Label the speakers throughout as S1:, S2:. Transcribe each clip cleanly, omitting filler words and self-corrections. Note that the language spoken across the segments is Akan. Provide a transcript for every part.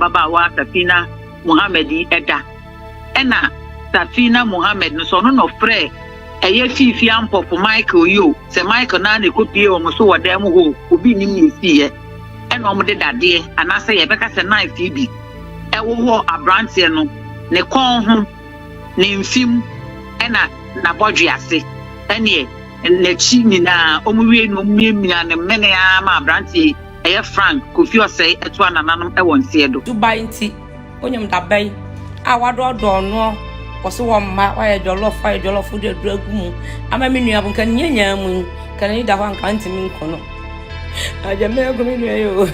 S1: baba wa Safina Muhammadi eda ena Safina Muhammad no so no frɛ eye fifi ampo for Michael yo se Michael na ne kopie o mo so wodam ho obi nim ne siye ena o mo de dade anase ye beka se knife bi ewo ho abrante no ne kon ho ne mfim ena na bodwe ase ene ne chi ni na o mo wie no miemia ne mene ya ma abrante eye Frank kofi osei eto anananom e wonse do
S2: Dubai nti onyam dabai awado do no Koso wamma wa jollof de dragu ama menu abun kan nyanya mu kan ni da ho anka ntimi nkono aja me go menu ayo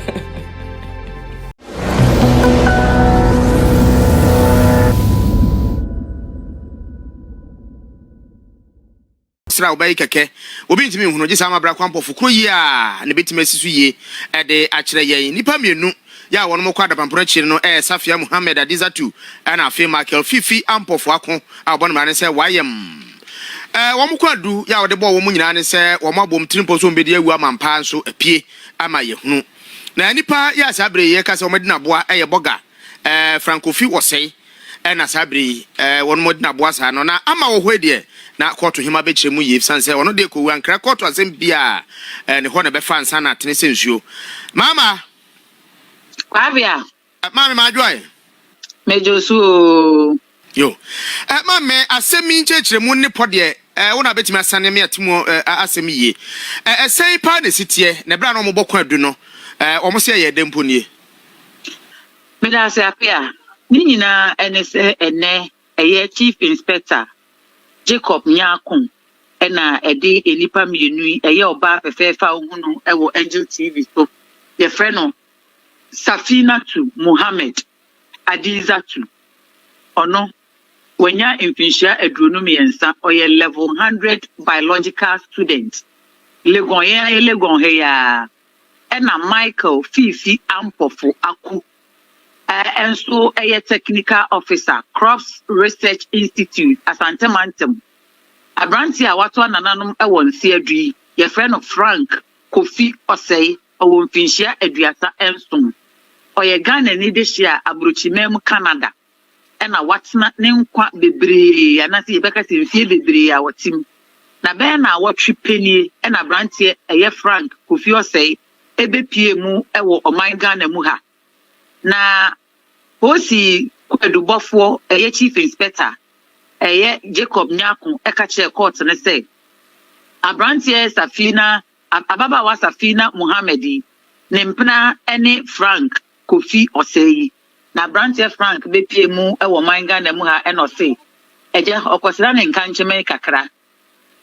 S3: sra obai keke obi ntimi hunu gisa ama bra kwampo fukro yi a ne betime sisu yi e de akire yen nipa mienu ya wono mo kwada pamporo chiri no Safia Muhammad Adizatu ana afi Michael Fifi ampofo akon abon ma ne se wayem wo mo kwadu ya wo de bo wo mu nyina ne se wo mabom trimpo so mbedi awu amampa nso apie ama ye hunu na nipa ya sabre ye ka se wo medina boa eye boga Francofi wosei na sabre wono modina boa sa no na ama wo hwe na koto hima be chire mu ye sanse wono de ko wan kra koto asem bia ne ho na be fa nsa na tene sensuo mama
S1: Kwabia
S3: mama majoy
S1: mejosu
S3: yo mama asemi nchechire mu ne pode wona betimi asane me atimo asemi ye sei pa ne sitie ne bra no mo bokwa adu no omo se ye dempo nie
S1: me da se apia ni nyina enese ene eye chief inspector Jacob Nyakun ena ede enipa mienu eye oba fefefa ohunu ewo Angel TV so ye friend no Safina to Muhammad Adizatu ono wenya infinshia edronu miensa oye level 100 biological student legon he ya ena Michael Fifi Ampofu aku enso eye technical officer Crops Research Institute Asantemantem abranti a wato anananom ewonse adui ye friend of Frank Kofi Osei owo mfinshia aduasa ensom oye Ghana ni dehia abrochimem Canada ena watna ne nkwa bebre anase yebeka se mfie bebre a watim na be na watwe penie ena brantie eye Frank Kofi Osei ebepie mu ewo oman Ghana mu ha na osi edubofo eye chief inspector eye Jacob Nyakun ekache court ne say abrantie Safina ababa wa Safina Muhammadi nempna ene Frank Kofi Osei na branche Frank bepie mu ewo manga na mu ha eno sei eje okosira ne nkancheme kakra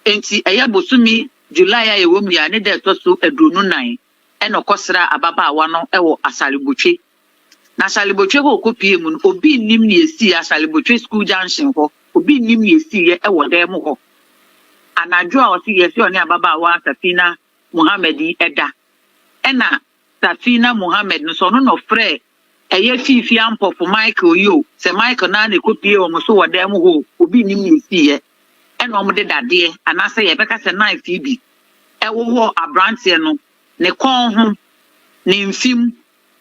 S1: enti eye bosumi July ya ewo mu ya ne de toso edronu nan eno kosira ababa wa no ewo asalibotwe na asalibotwe ho kopie mu obi nim ne esi asalibotwe school junction ho obi nim ne esi ye ewo dem ho anadwo a osi ye se oni ababa wa Safina Muhammadi eda ena Safina Muhammad no so no frɛ eye fifi ampo for Michael yo se Michael na ne kopie o mo so wodam ho obi nim ne siye ena o mo de dade anase ye beka se knife bi ewo ho abrante no ne kon ho ne mfim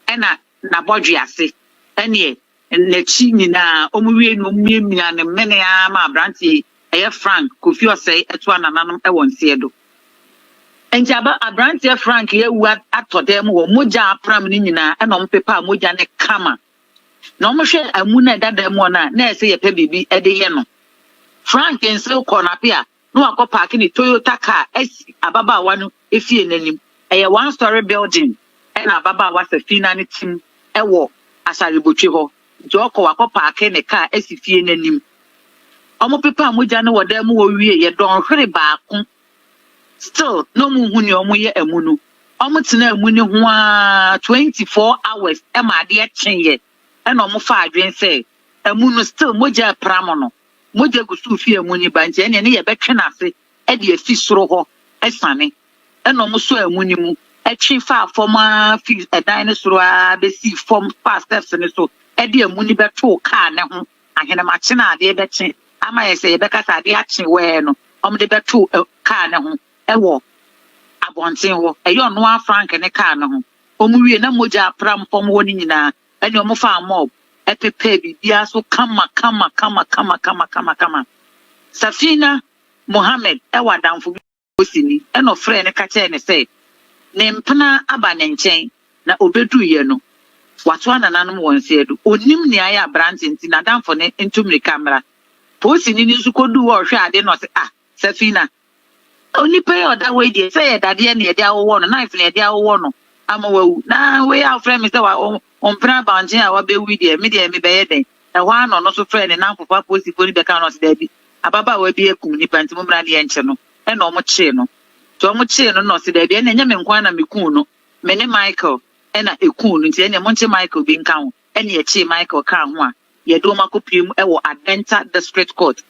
S1: ena na bodwe ase ene ne chi ni na o mo wie no miemia ne mene ya ma abrante eye Frank Kofi Osei eto anananom ewonse do enjaba abrantie Frank ye wu atodem wo moja apram ni nyina ena ompepa moja ne kama na omhwe amuna dadam na na ese ye pe bibi ede ye no Frank ense corner pia no akọ ni Toyota car esi ababa wa no efie nanim eye one story building ena ababa wa Safina ne tim ewo asalibotwe ho joko akọ ne car esi fie nanim omopepa moja ne wodam wo wie ye don hwere baako still no mu huni omo ye amunu omo tena amuni ho 24 hours e ma de chenye e no mo fa adwen se amunu still moja pramo no moja gusu fi amuni banje ne ye betwe na ase e de afi soro ho esane e no mo so amuni mu e twi fa forma fi edan ne soro a be si form fast steps ne so e de amuni beto car ne ho ahene ma che na ade be che ama ye se ye beka sa ade ache we no omo de beto car ne ho ewo abonten wo eyo no Frank ne car no ho omuwie na moja pram fom wo ni nyina ɛne ɔmo fa mob ɛpepe bibia so kama Safina Mohammed ɛwa damfo bi osini ɛno frɛ ne ka kyɛ ne sɛ ne mpena aba ne nkyɛn na obeduye no wato anananom wɔn sɛ do onim ne ayɛ abrante nti na damfo ne ntumri kamera posini ni nso kodu wɔ hwɛ ade no sɛ Safina onipa yɛ ɔda wei deɛ sɛ yɛ dadeɛ ne yɛde awowɔ no knife ne yɛde awowɔ no ama wawu na wei a frɛ me sɛ ɔmpena abankyen a wabewu deɛ me deɛ mebɛyɛ den ɛhɔ ano no so frɛ ne namfofa posifo ni bɛka no sɛ dabi ababa wa bi ekum nipa nti mo mra de enche no e na omo kye no to omo kye no no se da bi na nya me nkwan na me kun no me ne Michael e na ekun no nti e na mo nche Michael bi nka ho e na ye kye Michael ka ho a ye do makopiem e wo Adenta District Court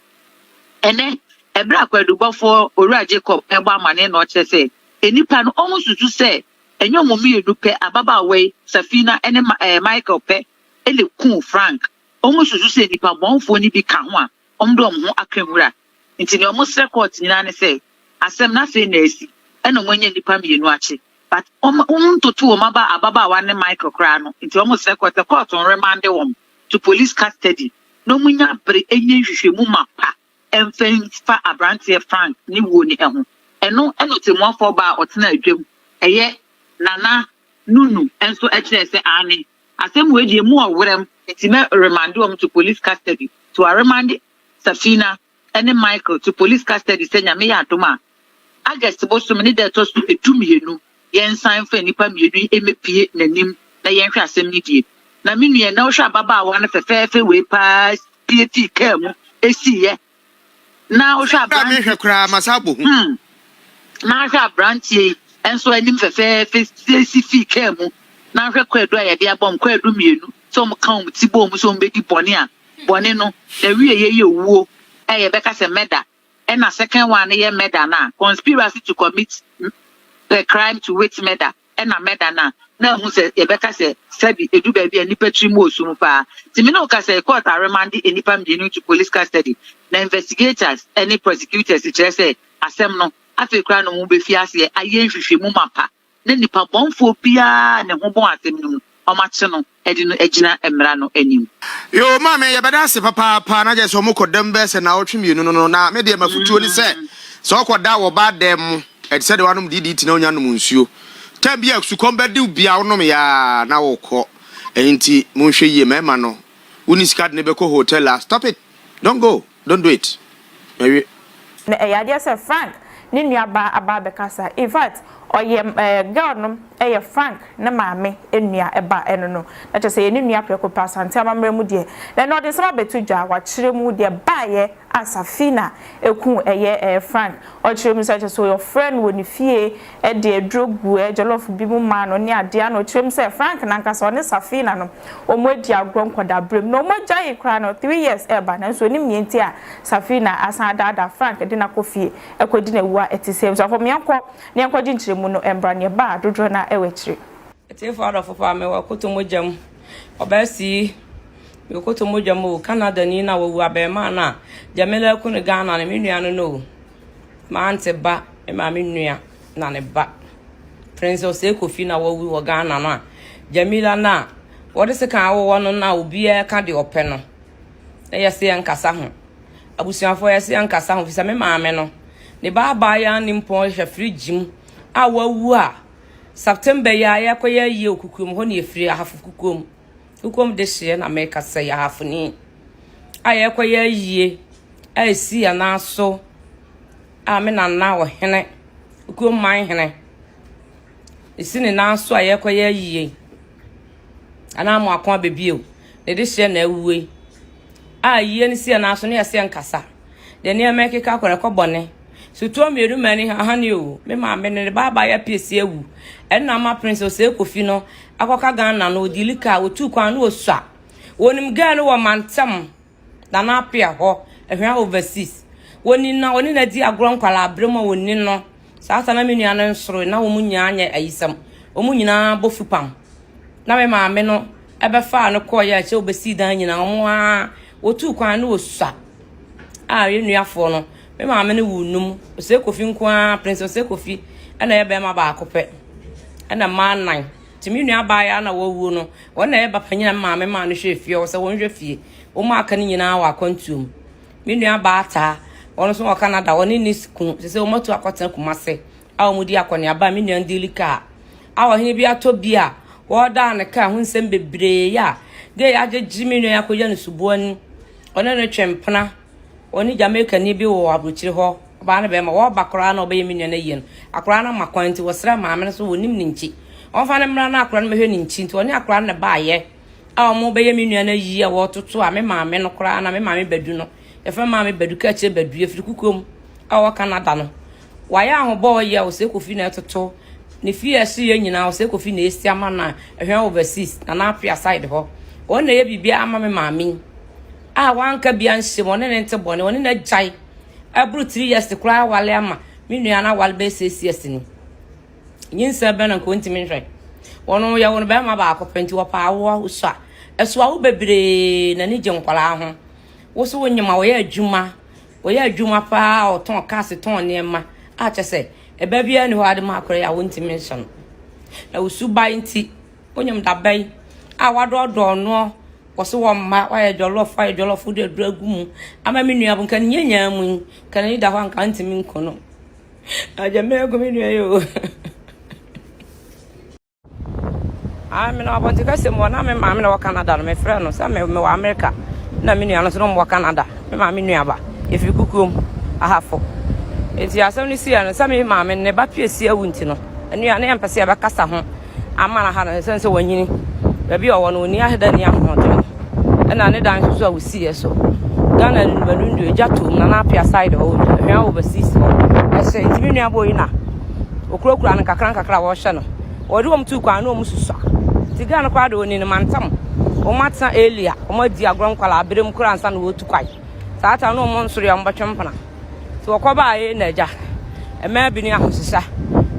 S1: ene ebra kwadubofo Owura Jacob e gba amane na o che se enipa no omo susu se enyo mo mi edu pe ababa we Safina ene Michael pe e le kun Frank omo susu se enipa bonfo ni bi ka ho a omdo ho akamura nti ne omo record nyina ne say asem na say na esi eno monye nipa mienu ache but toto o maba ababa wa ne Michael kra no nti omo record the court on remand them to police custody no munya bre enye hwehwemu mapa emfen fa abrante Frank ni wo ni eho eno temo for ba otena adwam eye nana nunu enso ekire say ani asem we die mu owerem nti me remand them to police custody to remand Safina and Michael to police custody senya me adoma August bosom ni de to so etumienu yen sign for nipa mienu emepie nanim na yen hwe asem ni die na menu na wo hwa baba wa na fefefe we pa pie kam esiye na wo hwa
S3: bra me hwe kra masabo
S1: na hwa branchie enso anim fefefe si kam na hwe kwadu a ye de abom kwadu mienu so mo kan ti bom so mbedi bone a bone no na wie ye owuo ye beka se murder and a second one ye murder na conspiracy to commit the crime to wit murder and a murder na hu se ye beka se sabi edu ba bia nipa tri mo osum pa timi na ka se court remand enipa mdenu to police custody na investigators any prosecutors kire se asem no afekra no mu be fiase aye hwehwemu mapa na nipa bonfo bia ne ho bon asem no omache no edi no agina emra no anim
S3: yo mama ye beda se papa na je so mo kodam be se na otwemienu no na me de mafutuo ni se so koda wo ba dem e se de wanum didi ti na onyanum nsuo tambia sukom be de bia wonom ya na wo kọ enti mo hwe ye mema no uni skad ne be ko hotel stop it don't go don't do it maybe
S4: na eyade se Frank ni nua aba be kasa in fact oye girl no eye Frank na maame enua eba eno no na che se ye nua preko pasante amamre mu de na no de sama betu dwa wa kire mu de baaye Safina eku eye Frank o kire mu se so your friend woni fie e de drogu e jollof bi mu ma no ne ade no kire mu se Frank na nka so ne Safina no o mo di agro nkoda brem no mo gyae kra no 3 years eba na so ni mienti a Safina asan dada Frank de na kofie ekodi na wu a etise so afom yanko ne yanko ginchire mu no embra ne ba dodro na ewechire
S2: ete father for me wa kotomojam obasi me kotomojam o Canada ni na wo abema na jamela ku ne Ghana ne menua no ma ante ba e ma menua na ne ba princess Ekofi na wo Ghana na Jamila na wo de se kan wo no na obi e ka de ope no e yese yankasa ho abusuafo yese yankasa ho fisa me maame no ne ba ya ni mpon hwe fridge a wawu a September ya yakoya ye okukum ho ne efiri ahafu kukum de hye na make say ahafu ni a yakoya yie a si ya na so a me na wo hene kukum man hene isi ne na so a yakoya yie ana mo akon bebio ne de hye na awuwe a yie ne si ya na so ne yase nkasa de ne make ka kwere so to meru mani ahane o me ma me ne baba ya pese ewu enna ma princess Ekofi no akoka Ghana no dilika otu kwan no osua wonim ga no wo mantam na na apia ho ehwa overseas woni na di agro nkwala abrema woni no saata na menua no nsoro na wo munya anya ayisam wo munyina bofupam na me ma me no ebefa no koya che obesi dan nyina wo a otu kwan no osua a yenuafo no me ma me ne wunum Ekofi nko a princess Ekofi na ye be ma ba akopɛ na ma nan timi nua ba ya na wawu no wona e ba panyina maame ma no hwe fie wo se won hwe fie wo ma aka ni nyina wa kwantum mi nua ba ata wono so wo Canada woni ni ku se wo matu akoten kumase a wo mudi akone aba mi nua ndilika a wo hene bi atobia wo da ne ka ho nsem bebre ya ge ya je mi nua akoya no subuani ona ne twempena oni Jamaica ni bi wo abrochire ho ba na be ma wo bakora na obe mi nua na yen akora na makwanti wo sra maame so wonim ni nchi on fa na mra na akora na mehwe ni nchi nti oni akora na ba ye a mo be mi nua na yi wo toto a me maame no kora na me maame badu no e fa maame badu ka che badu e firi kukom a wo Canada no wa ya ho bo ye wo se kofi na toto ne fi esi ye nyina wo se kofi na esi ama na ehwe overseas na apia side ho on na ye bibia ama me maame a wanka bia nhyem one ne nte bone one na jai abru 3 years kura wale ama me nua na wale be 6 years ni nyinsa be na ko ntimi nhwe wono ya wono be ma ba akopenti wo pa wo uswa eswa wo bebre na ni je nkwala ho wo so wonyima wo ya adwuma pa o ton kase ton ne ma a chese e ba bia ni ho ade ma akore ya wo ntimi nhyem na usu bai nti onyam da bai a wadodo no wose wo ma wa ye jollof de dragum ama me nua bu kan nyanya mu kan ni da ho anka ntimi nkono aja me go me nua yo me na abonti ka se mo na me ma me na wa Canada no me frɛ no sa me wa America na me nua no so no mo Canada me ma me nua ba efi kukum ahafo enti asem ni sia no sa me ma me ne ba piesi awunti no nua na empese ya ba kasa ho ama na ha no sense wanyini baby o wono ni aheda ni ahodo na ne dan so awusi eso Ghana ni banundu ejatom na apia side ho hwa overseas ho ese ntimi nua boyi na okurokura na kakra wo hye no wodi wom tu kwa na o mususa ti Ghana kwa de oni ne mantam o mata elia o ma di agron kwala aberem kura ansa na wo tu kwai saata no mo nsoro ya mbotwempana so wokoba ye na eja ema bi ni ahosisa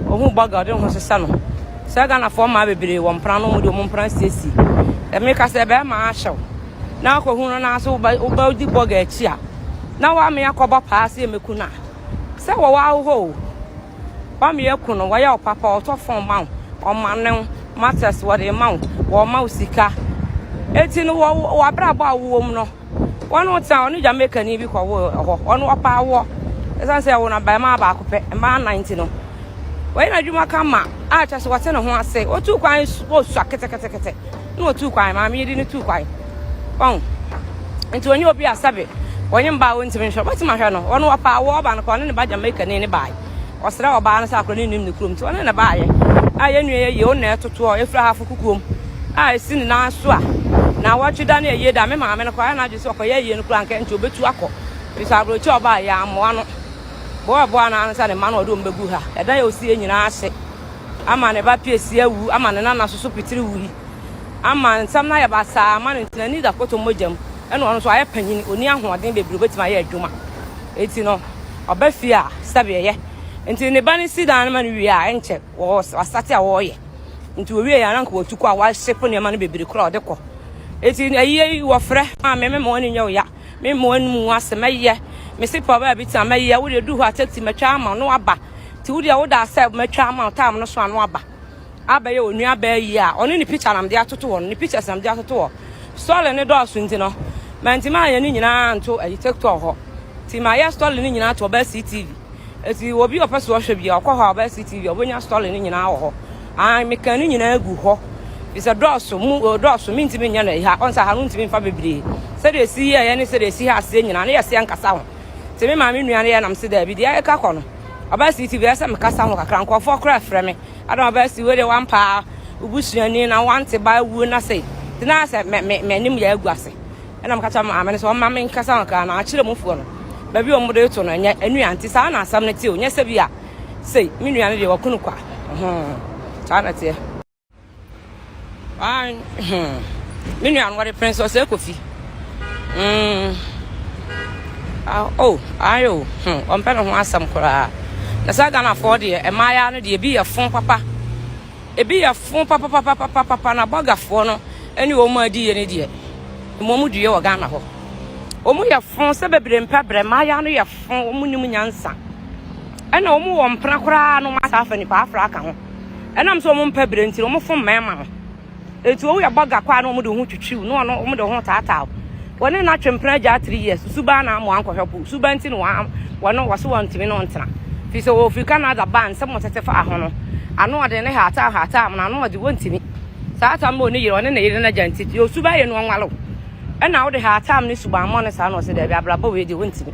S2: ohun boga de hosisa no se Ghana fo ma bebere wo mpran no mo de mo mpran siesi eme ka se be ma ahyew na ko hunu na so uba di boga echi a na wa me akoba paase emekuna se wo wa ho wa me ekuno wa ya papa otofon ma o manen matters what the amount wo ma usika eti no wo abrabo awom no wonu ta onu Jamaica ni bi ko wo ho onu opa wo esan se wo na ba ma ba ko pe ma 90 no we na dwuma kama a cha se wote no ho ase otu kwan o su akete no otu kwan ma me yidi ni tu kwan on enti onye obi asabe onye mba wo ntimi hwe bati ma hwe no onu opa wo ba no ko ne ba Jamaica ni ba osra oba na sa akro ni nim ni krom ti one na ba ye aye nue ye o na etoto o efra hafu kukuom a esi ni na so a na watweda na ye da me maame no kwa na age so ko ye no kura nke nti obetu akọ bisa abro chi oba ya amoa no bo na ansa ne ma no do mbegu ha eda ya osi enyina ase ama ne ba piesi awu ama ne na so pitiri wuhi ama nsam na ya ba sa ama ne tina ni da koto mojam eno ono so aye panyin oni ahoɔden bebre betima ye adwuma eti no oba fia sabe ye nti ne ba ne sidan ma ne wi a enche wo asate a wo ye nti wo wi ya na nko tuku a wa shepo ne ma ne bebre kra ode kɔ eti ayi wo frɛ ma me mo ne nyo ya me mo anu asema ye me se pa ba bi ta ma ye wo de du ho atati matwa ama no aba ti wo de wo da sɛ matwa ama tam no so ano aba ye onu aba yi a ono ni picture nam de atoto wo ni pictures nam de atoto wo story ne do aso nti no ma nti ma ye ni nyina nto ayi TikTok ho ti ma ye story ni nyina to ba CTV eti obi opeso wo hwe bia okɔ ho ba CTV obonya story ni nyina wo ho an me kan ni nyina agu ho is a drosso mi ntimi nya na ha onsa ha no ntimi fa bebre se de si ye ne se de si ha se nyina na ye se ankasa ho te me ma me nua na ye nam se da bi de ye ka kɔ no aba CTV ese me kasa ho kakra nkɔfo kra frɛ me adam aba si we de wan pa ubusuani na wante ba wu na se te na se me nim ya agu ase na me kasa ma me so ma me kasa ho ka na akire mu fu no ba bi o mo de to no nya anu anti sa na asam na ti o nya se bi a sei me nua na de wakunu kwa ta na te me nua no princess ekofi ayo on pe no ho asam kora na sa Ghana for de e maya no de bi ye fon papa na boga fo no eni o mu adi ye ne de mo mu duye wo Ghana ho o mu ye fon se bebre mpabre maya no ye fon o mu nim nyansa ena o mu wo mpra kora no ma sa fa ni pa afra ka ho enam so mo mpabre nti mo fom mema ho etu wo ya boga kwa na mo de ho twitwiw no no mo de ho taataa woni na twempra ja 3 years suba na mo ankɔhwepo suba nti no wono wo so wontimi no ntena fi so wo fi Canada ban se mo tete fa ho no ano ode ne hata na ano ode wontimi saata mo ne yire one ne yire na janti yo suba ye no nwalo na wo de hata am ne suba mo ne sa no se de bia brabo we de wontimi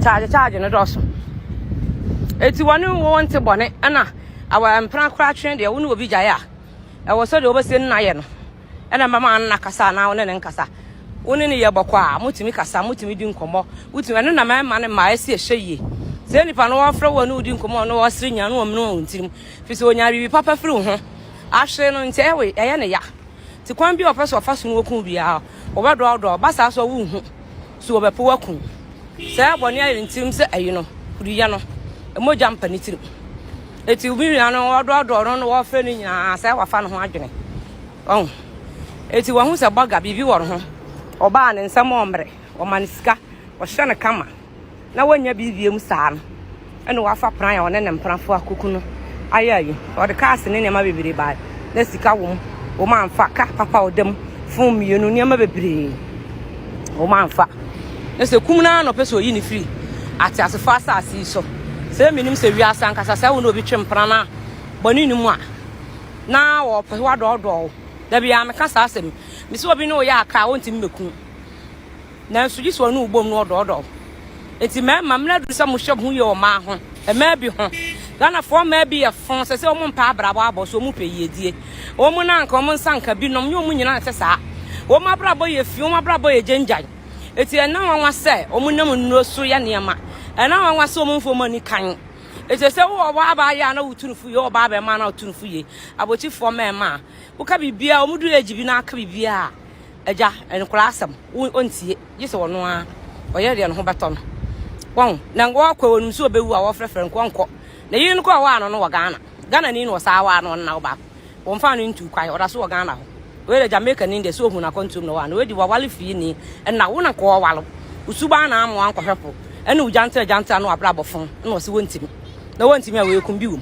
S2: charge no do so eti woni wo wonte bone na awa mpra kra twen de woni obi gyae a wo so de obese nna ye no na mama nna kasa na woni ne nkasa woni ne ye bokwa mutimi kasa mutimi di nkomo mutimi ne na mama ne ma esi ehye se nipa no wo fra woni udi nkomo no wo sire nya no wo mno ntirim fi so onya bibi papa firi ho ahwe no nte ewe eye ne ya ti kwan bi ofa so ofa so no okun bia obedo basa so wo hu so obepo wakun se bone ayi ntirim se ayi no kuriya no emoja mpani tirim eti ubi ano odo no wo fra ni nya se wafa no ho adwene eti wo hu se boga bibi wo ho oba ne nsam omre o manisika o hye ne kama na wanya bibiem saa no ene wafa pran ya one ne mpranfo akuku no ayayi o de kaase ne ma bebere ba na sika wo ma mfa ka papa odem fun mienu ne ma bebere wo ma mfa na se kumna no peso yi ni free ati asefa asase so se minim se wi asan kasa se wo no obi twempra na boni ni mu a na wo pe wa do da bia me kasa asem mi se obi no ya aka wonti mmeku na nsuji so no ubom no do eti mema mnadu se mo hye hu ye o ma ho e ma bi ho Ghana for ma bi e fon se o mo mpa abrabo abo so mo pe yedie o mo na nka o mo nsanka bi nom nyo mo nyina se saa o ma abrabo ye fi o ma abrabo ye genjan eti e na wanwa se o mo nam nno so ya niema e na wanwa se o mo mfo mani kan eti se wo ba ba ya na wutunufu ye o ba ba ma na wutunufu ye abochi for ma wo ka bibia o mo du ejibi na aka bibia eja en klasam ontie yese wono a oye de no ho beto no won na ngo akwa wonum so obewu a wo frefre nkonko na yin ko wa no wo Ghana ni no sa wa no na ba wo mfa no ntu kwai oda so wo Ghana ho we de Jamaica ni de so hu na kontum no wa na we di wa wale fi ni na wo na ko walo usuba na am wan kohwepo ene ujante no abra bofon na wo se wontimi na wontimi a we kum bi wo